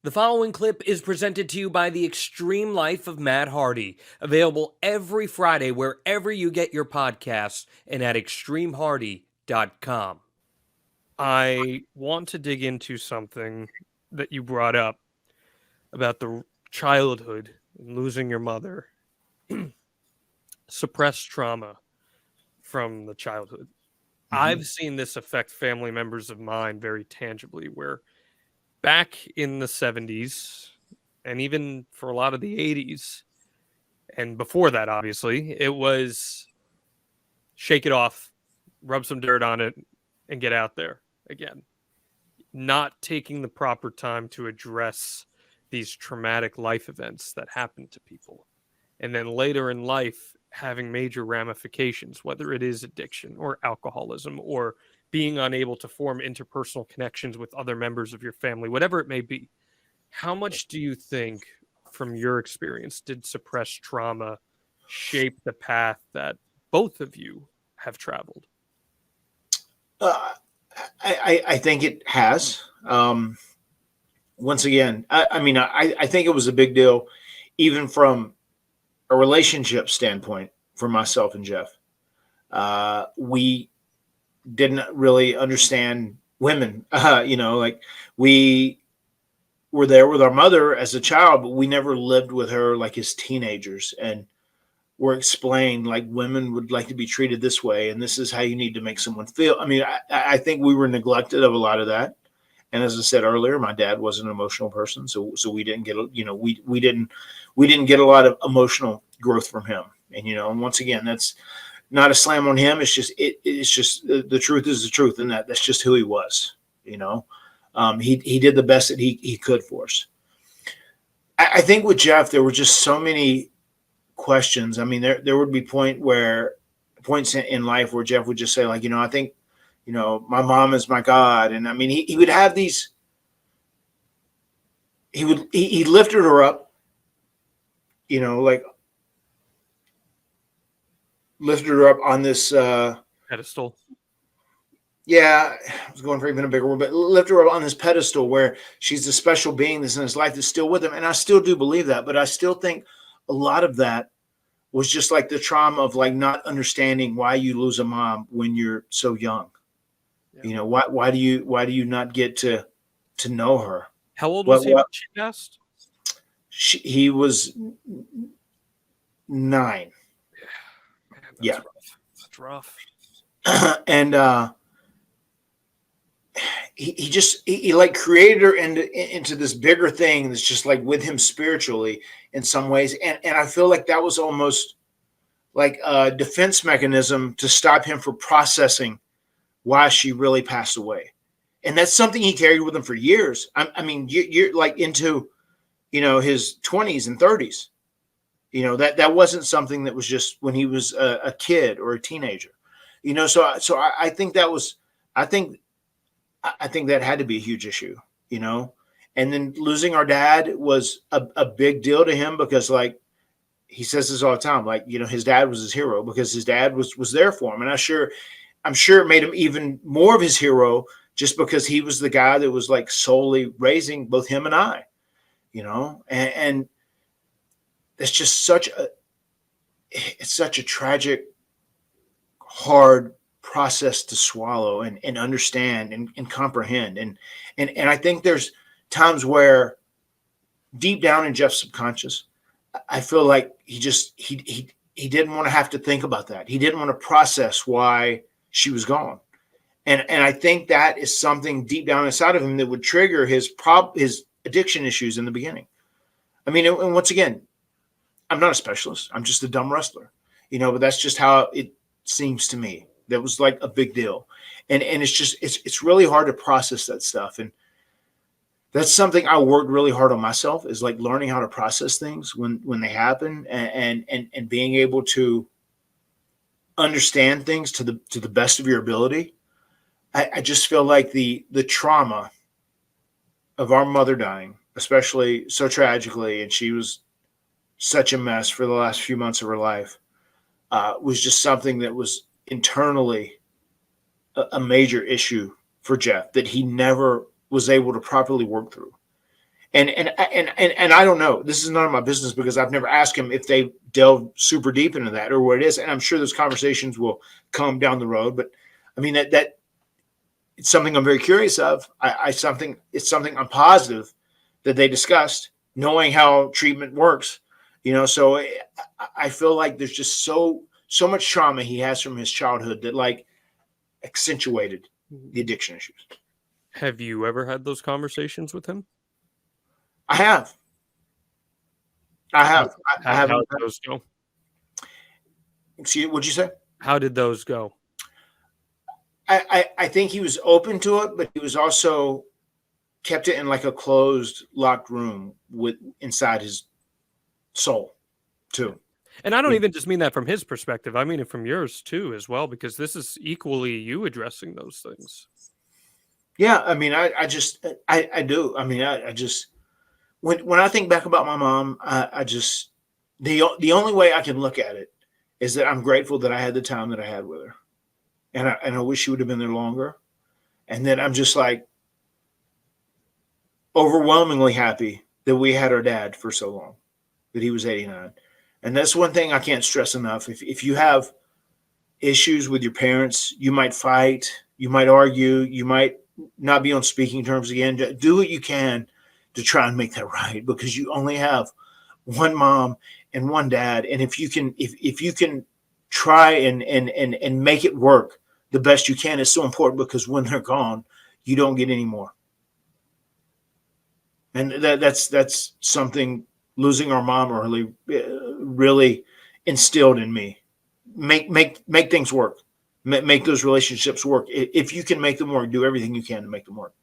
The following clip is presented to you by The Extreme Life of Matt Hardy, available every Friday wherever you get your podcasts and at extremehardy.com. I want to dig into something that you brought up about the childhood and losing your mother, suppressed trauma from the childhood. I've seen this affect family members of mine very tangibly, where back in the 70s, and even for a lot of the 80s, and before that, obviously, it was shake it off, rub some dirt on it, and get out there again. Not taking the proper time to address these traumatic life events that happen to people. And then later in life, having major ramifications, whether it is addiction or alcoholism or being unable to form interpersonal connections with other members of your family, whatever it may be. How much do you think, from your experience, did suppressed trauma shape the path that both of you have traveled? I think it has. Once again, I think it was a big deal, even from a relationship standpoint, for myself and Jeff. We didn't really understand women. Like we were there with our mother as a child, but we never lived with her like as teenagers. And were explained like women would like to be treated this way, and this is how you need to make someone feel. I think we were neglected of a lot of that. And as I said earlier, my dad was an emotional person, so we didn't get we didn't get a lot of emotional growth from him. And once again, that's not a slam on him. It's just the truth is the truth, and that's just who he was. He did the best that he could for us. I think with Jeff, there were just so many questions. There would be points in life where Jeff would just say, like, I think, my mom is my God. And he would have these, he lifted her up, like lifted her up on this pedestal. Yeah, I was going for even a bigger word, but lifted her up on this pedestal where she's the special being that's in his life that's still with him. And I still do believe that, but I still think a lot of that was just like the trauma of like not understanding why you lose a mom when you're so young. Yeah. Why do you not get to know her? How old was he when she passed? He was 9. Yeah, man, that's rough. And he like created her into this bigger thing that's just like with him spiritually in some ways. And I feel like that was almost like a defense mechanism to stop him from processing why she really passed away. And that's something he carried with him for years. You're like into, his 20s and 30s, that wasn't something that was just when he was a kid or a teenager, so I think that was, I think that had to be a huge issue, and then losing our dad was a big deal to him because, like, he says this all the time, like, his dad was his hero because his dad was there for him. And I'm sure it made him even more of his hero just because he was the guy that was like solely raising both him and I, and it's just it's such a tragic, hard process to swallow and understand and comprehend. And I think there's times where deep down in Jeff's subconscious, I feel like he didn't want to have to think about that. He didn't want to process why she was gone. And I think that is something deep down inside of him that would trigger his addiction issues in the beginning. And once again, I'm not a specialist. I'm just a dumb wrestler, but that's just how it seems to me. That was like a big deal. And it's really hard to process that stuff. And that's something I worked really hard on myself, is like learning how to process things when they happen and being able to understand things to the best of your ability. I just feel like the trauma of our mother dying, especially so tragically, and she was such a mess for the last few months of her life, was just something that was internally a major issue for Jeff that he never was able to properly work through. And I don't know. This is none of my business because I've never asked him if they delve super deep into that or what it is. And I'm sure those conversations will come down the road. But I mean that it's something I'm very curious of. It's something I'm positive that they discussed, knowing how treatment works. So I feel like there's just so much trauma he has from his childhood that like accentuated the addiction issues. Have you ever had those conversations with him? I have. How have. did those go? Excuse me, what'd you say? How did those go? I think he was open to it, but he was also kept it in like a closed, locked room with inside his soul, too. And I don't even just mean that from his perspective. I mean it from yours too, as well, because this is equally you addressing those things. Yeah, I mean, I do. I mean, I just when I think back about my mom, I just the only way I can look at it is that I'm grateful that I had the time that I had with her, and I wish she would have been there longer. And then I'm just like overwhelmingly happy that we had our dad for so long, that he was 89. And that's one thing I can't stress enough. If you have issues with your parents, you might fight, you might argue, you might not be on speaking terms again. Do what you can to try and make that right, because you only have one mom and one dad. And if you can try and make it work the best you can, it's so important, because when they're gone, you don't get any more. And that's something losing our mom really instilled in me. Make things work. Make those relationships work. If you can make them work, do everything you can to make them work.